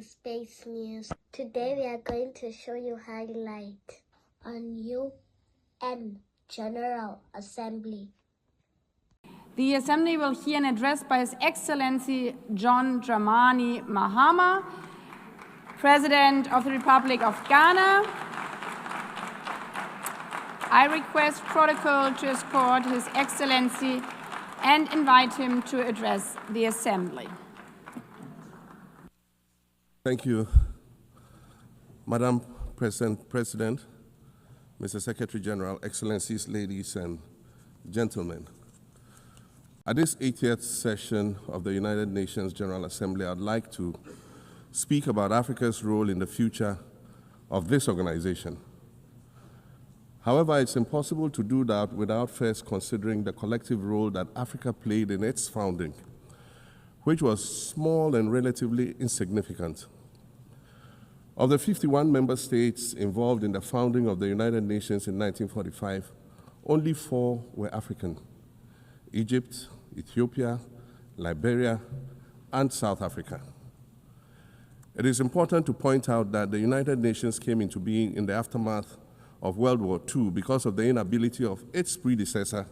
Space News. Today we are going to show you highlight on UN General Assembly. The Assembly will hear an address by His Excellency John Dramani Mahama, President of the Republic of Ghana. I request protocol to escort His Excellency and invite him to address the Assembly. Thank you, Madam President, Mr. Secretary General, Excellencies, ladies and gentlemen. At this 80th session of the United Nations General Assembly, I'd like to speak about Africa's role in the future of this organization. However, it's impossible to do that without first considering the collective role that Africa played in its founding, which was small and relatively insignificant. Of the 51 member states involved in the founding of the United Nations in 1945, only 4 were African: Egypt, Ethiopia, Liberia, and South Africa. It is important to point out that the United Nations came into being in the aftermath of World War II because of the inability of its predecessor,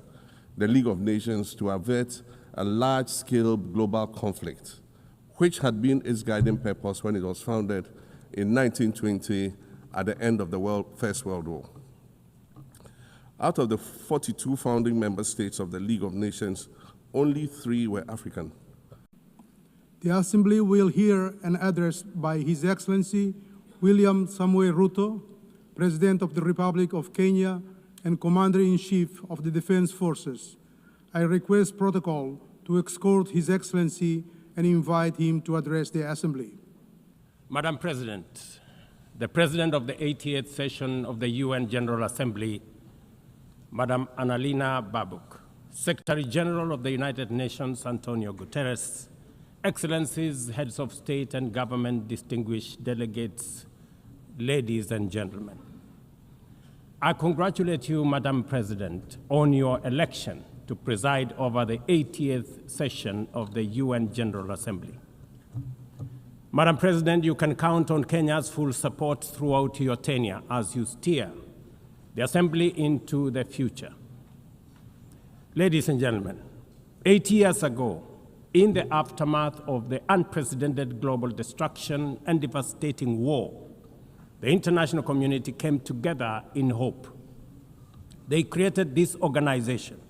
the League of Nations, to avert a large-scale global conflict, which had been its guiding purpose when it was founded in 1920 at the end of the First World War. Out of the 42 founding member states of the League of Nations, only 3 were African. The Assembly will hear an address by His Excellency William Samoei Ruto, President of the Republic of Kenya and Commander-in-Chief of the Defense Forces. I request protocol to escort His Excellency and invite him to address the Assembly. Madam President, the President of the 80th session of the UN General Assembly, Madam Annalena Baerbock, Secretary General of the United Nations, Antonio Guterres, Excellencies, Heads of State and Government, distinguished delegates, ladies and gentlemen. I congratulate you, Madam President, on your election to preside over the 80th session of the UN General Assembly. Madam President, you can count on Kenya's full support throughout your tenure as you steer the Assembly into the future. Ladies and gentlemen, 8 years ago, in the aftermath of the unprecedented global destruction and devastating war, the international community came together in hope. They created this organization,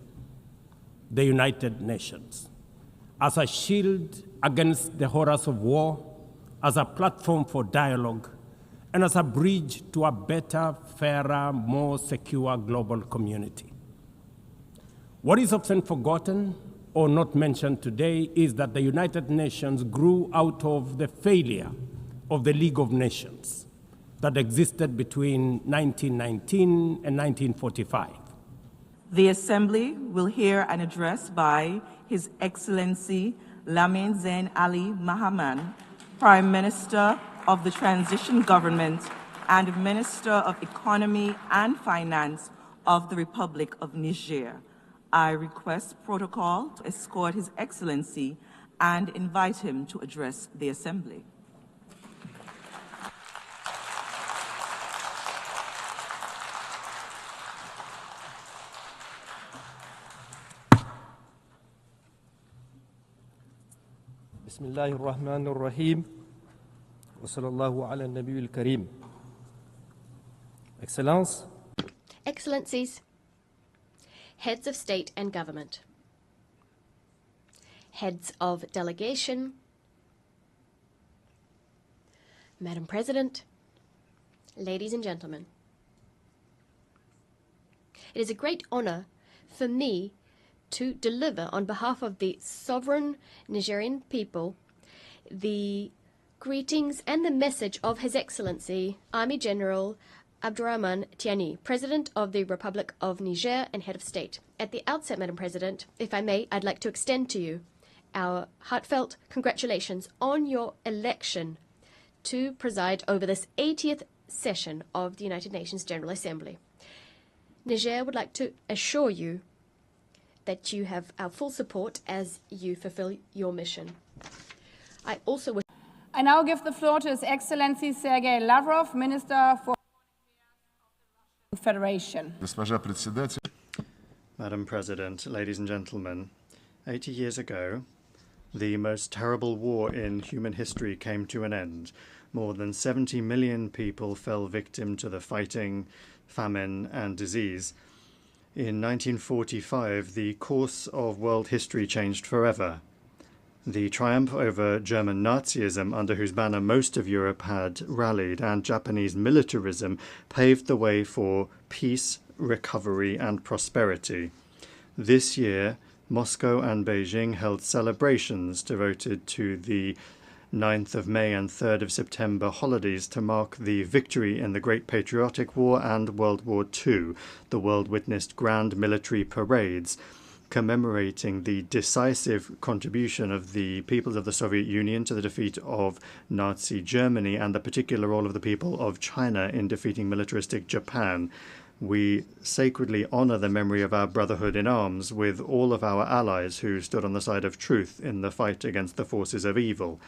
the United Nations, as a shield against the horrors of war, as a platform for dialogue, and as a bridge to a better, fairer, more secure global community. What is often forgotten or not mentioned today is that the United Nations grew out of the failure of the League of Nations that existed between 1919 and 1945. The Assembly will hear an address by His Excellency Lamin Zein Ali Mahaman, Prime Minister of the Transition Government and Minister of Economy and Finance of the Republic of Niger. I request protocol to escort His Excellency and invite him to address the Assembly. Bismillahir Rahmanir Rahim. Wa sallallahu ala Nabiyil Kareem. Excellences, Excellencies, Heads of State and Government, Heads of Delegation, Madam President, ladies and gentlemen. It is a great honor for me to deliver on behalf of the sovereign Nigerian people the greetings and the message of His Excellency Army General Abdurrahman Tiani, President of the Republic of Niger and Head of State. At the outset, Madam President, if I may, I'd like to extend to you our heartfelt congratulations on your election to preside over this 80th session of the United Nations General Assembly. Niger would like to assure you that you have our full support as you fulfill your mission. I I now give the floor to His Excellency Sergei Lavrov, Minister for Federation. Madam President, ladies and gentlemen, 80 years ago, the most terrible war in human history came to an end. More than 70 million people fell victim to the fighting, famine, and disease. In 1945, the course of world history changed forever. The triumph over German Nazism, under whose banner most of Europe had rallied, and Japanese militarism paved the way for peace, recovery, and prosperity. This year, Moscow and Beijing held celebrations devoted to the 9th of May and 3rd of September holidays to mark the victory in the Great Patriotic War and World War II. The world witnessed grand military parades commemorating the decisive contribution of the peoples of the Soviet Union to the defeat of Nazi Germany and the particular role of the people of China in defeating militaristic Japan. We sacredly honor the memory of our brotherhood in arms with all of our allies who stood on the side of truth in the fight against the forces of evil.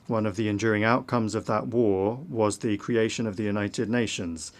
One of the enduring outcomes of that war was the creation of the United Nations.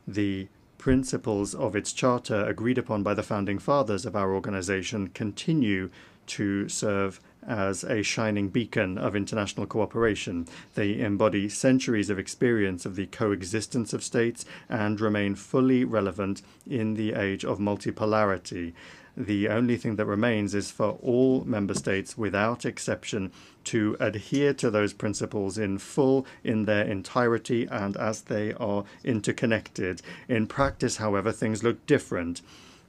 The principles of its charter agreed upon by the founding fathers of our organization continue to serve as a shining beacon of international cooperation. They embody centuries of experience of the coexistence of states and remain fully relevant in the age of multipolarity. The only thing that remains is for all member states, without exception, to adhere to those principles in full, in their entirety, and as they are interconnected. In practice, however, things look different.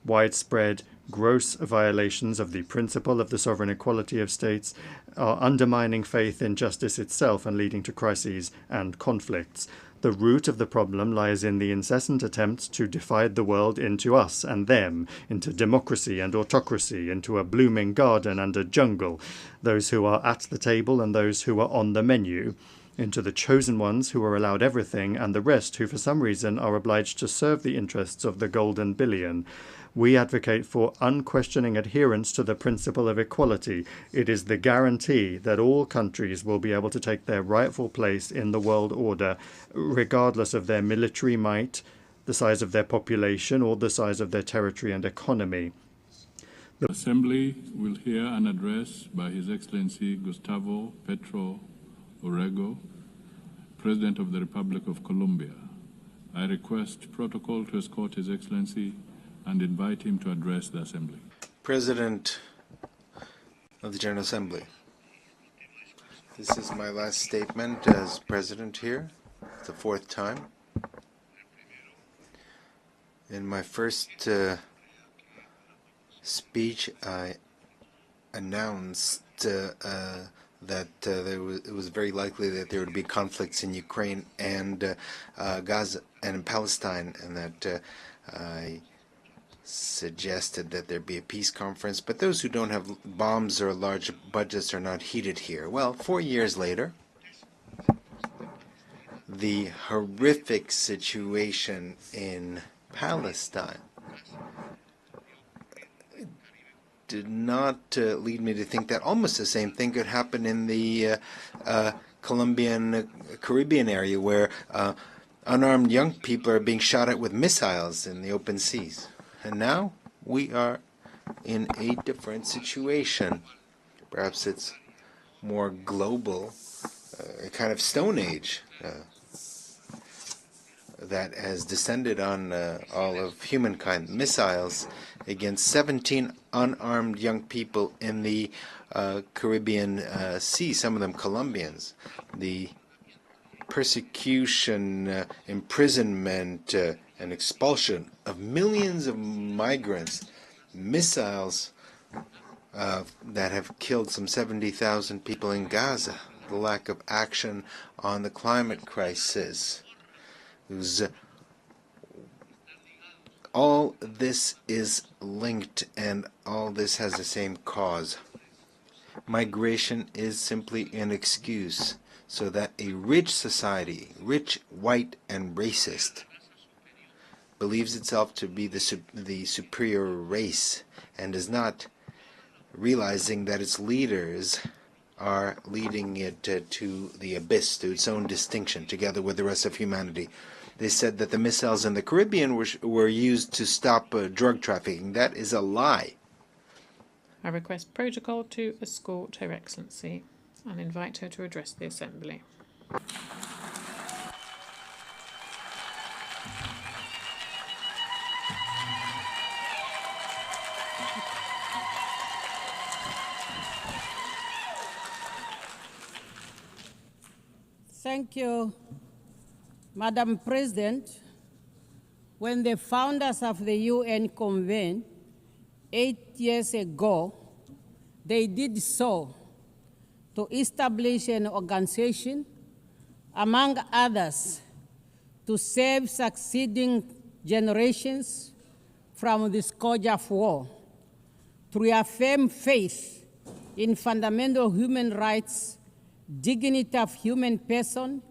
Widespread, gross violations of the principle of the sovereign equality of states are undermining faith in justice itself and leading to crises and conflicts. The root of the problem lies in the incessant attempts to divide the world into us and them, into democracy and autocracy, into a blooming garden and a jungle, those who are at the table and those who are on the menu, into the chosen ones who are allowed everything and the rest who for some reason are obliged to serve the interests of the golden billion. We advocate for unquestioning adherence to the principle of equality. It is the guarantee that all countries will be able to take their rightful place in the world order, regardless of their military might, the size of their population, or the size of their territory and economy. The Assembly will hear an address by His Excellency Gustavo Petro Urrego, President of the Republic of Colombia. I request protocol to escort His Excellency and invite him to address the Assembly. President of the General Assembly, this is my last statement as President here, the fourth time. In my first speech, I announced that it was very likely that there would be conflicts in Ukraine and Gaza and in Palestine, and that I suggested that there be a peace conference, but those who don't have bombs or large budgets are not heeded here. Well, 4 years later, the horrific situation in Palestine did not lead me to think that almost the same thing could happen in the Colombian Caribbean area, where unarmed young people are being shot at with missiles in the open seas. And now we are in a different situation. Perhaps it's more global, a kind of Stone Age that has descended on all of humankind. Missiles against 17 unarmed young people in the Caribbean Sea, some of them Colombians. The persecution, imprisonment, and expulsion of millions of migrants, missiles that have killed some 70,000 people in Gaza, the lack of action on the climate crisis. All this is linked, and all this has the same cause. Migration is simply an excuse so that a rich society, rich, white, and racist, believes itself to be the superior race and is not realizing that its leaders are leading it to the abyss, to its own distinction, together with the rest of humanity. They said that the missiles in the Caribbean were used to stop drug trafficking. That is a lie. I request protocol to escort Her Excellency and invite her to address the Assembly. Thank you, Madam President. When the founders of the UN convened 8 years ago, they did so to establish an organization, among others, to save succeeding generations from the scourge of war, to reaffirm faith in fundamental human rights, dignity of human person,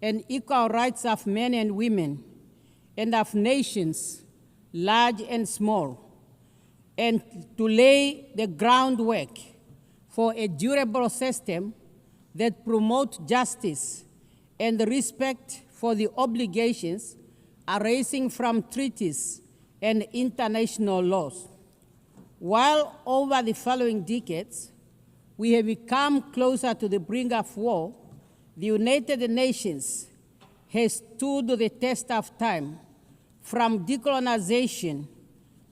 and equal rights of men and women, and of nations, large and small, and to lay the groundwork for a durable system that promotes justice and respect for the obligations arising from treaties and international laws. While over the following decades, we have become closer to the brink of war, the United Nations has stood the test of time, from decolonization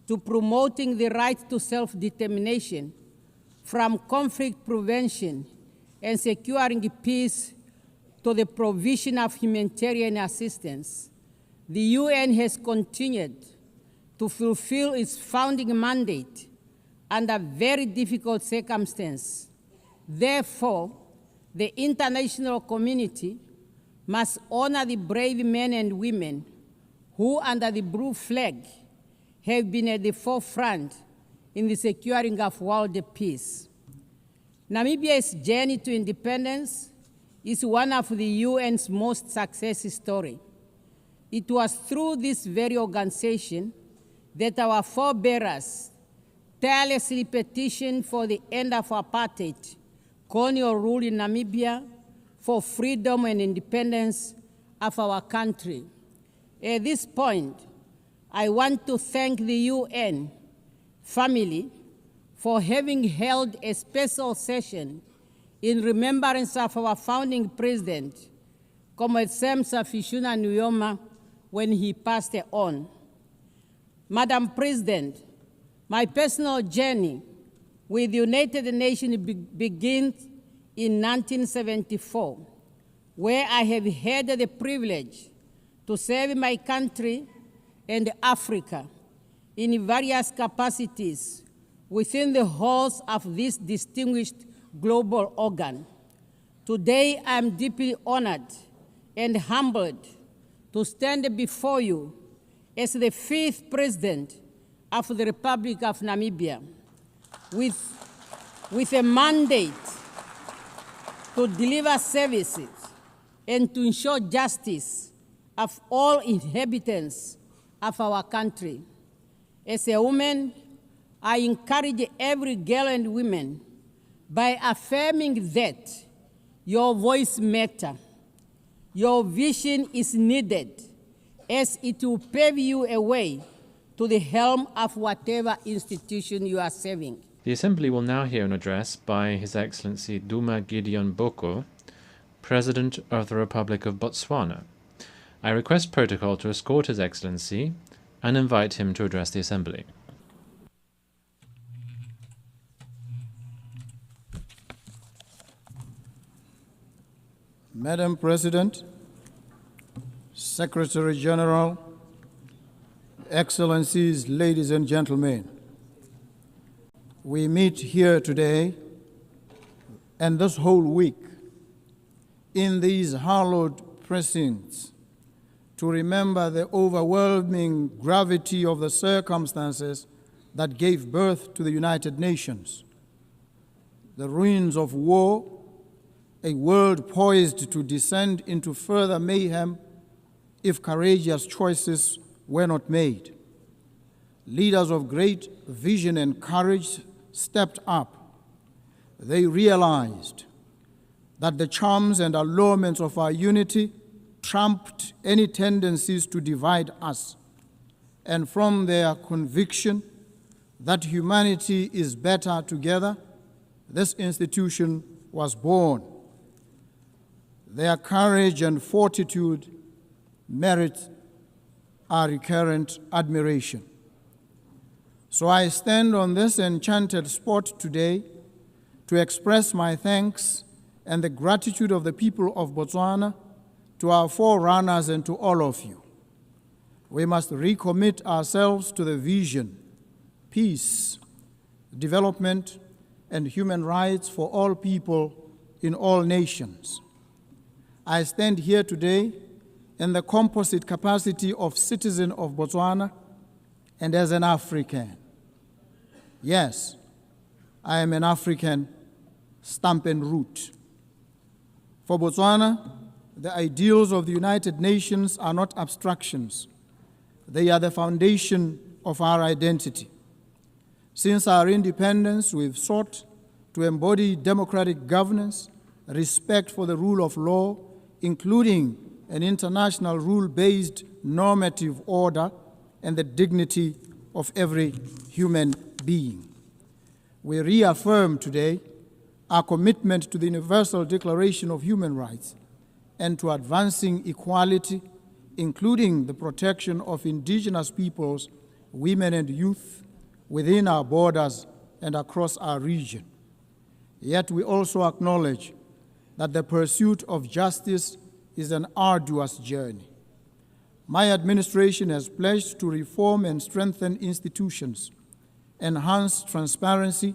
to promoting the right to self-determination, from conflict prevention and securing peace to the provision of humanitarian assistance. The UN has continued to fulfill its founding mandate under very difficult circumstances. Therefore, the international community must honor the brave men and women who, under the blue flag, have been at the forefront in the securing of world peace. Namibia's journey to independence is one of the UN's most successful stories. It was through this very organization that our forebears tirelessly petitioned for the end of apartheid, colonial rule in Namibia, for freedom and independence of our country. At this point, I want to thank the UN family for having held a special session in remembrance of our founding president, Comrade Sam Safishuna Nujoma, when he passed on. Madam President, my personal journey with the United Nations begins in 1974, where I have had the privilege to serve my country and Africa in various capacities within the halls of this distinguished global organ. Today, I am deeply honored and humbled to stand before you as the 5th President of the Republic of Namibia, with a mandate to deliver services and to ensure justice of all inhabitants of our country. As a woman, I encourage every girl and woman by affirming that your voice matters, your vision is needed, as it will pave you a way to the helm of whatever institution you are serving. The Assembly will now hear an address by His Excellency Duma Gideon Boko, President of the Republic of Botswana. I request protocol to escort His Excellency and invite him to address the Assembly. Madam President, Secretary General, Excellencies, ladies and gentlemen, we meet here today and this whole week in these hallowed precincts to remember the overwhelming gravity of the circumstances that gave birth to the United Nations, the ruins of war, a world poised to descend into further mayhem if courageous choices were not made. Leaders of great vision and courage stepped up. They realized that the charms and allurements of our unity trumped any tendencies to divide us, and from their conviction that humanity is better together, this institution was born. Their courage and fortitude merit our recurrent admiration. So I stand on this enchanted spot today to express my thanks and the gratitude of the people of Botswana to our forerunners and to all of you. We must recommit ourselves to the vision, peace, development, and human rights for all people in all nations. I stand here today in the composite capacity of citizen of Botswana and as an African. Yes, I am an African, stamp and root. For Botswana, the ideals of the United Nations are not abstractions. They are the foundation of our identity. Since our independence, we've sought to embody democratic governance, respect for the rule of law, including an international rule-based normative order, and the dignity of every human being. We reaffirm today our commitment to the Universal Declaration of Human Rights and to advancing equality, including the protection of indigenous peoples, women and youth within our borders and across our region. Yet we also acknowledge that the pursuit of justice is an arduous journey. My administration has pledged to reform and strengthen institutions, enhance transparency,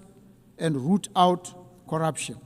and root out corruption.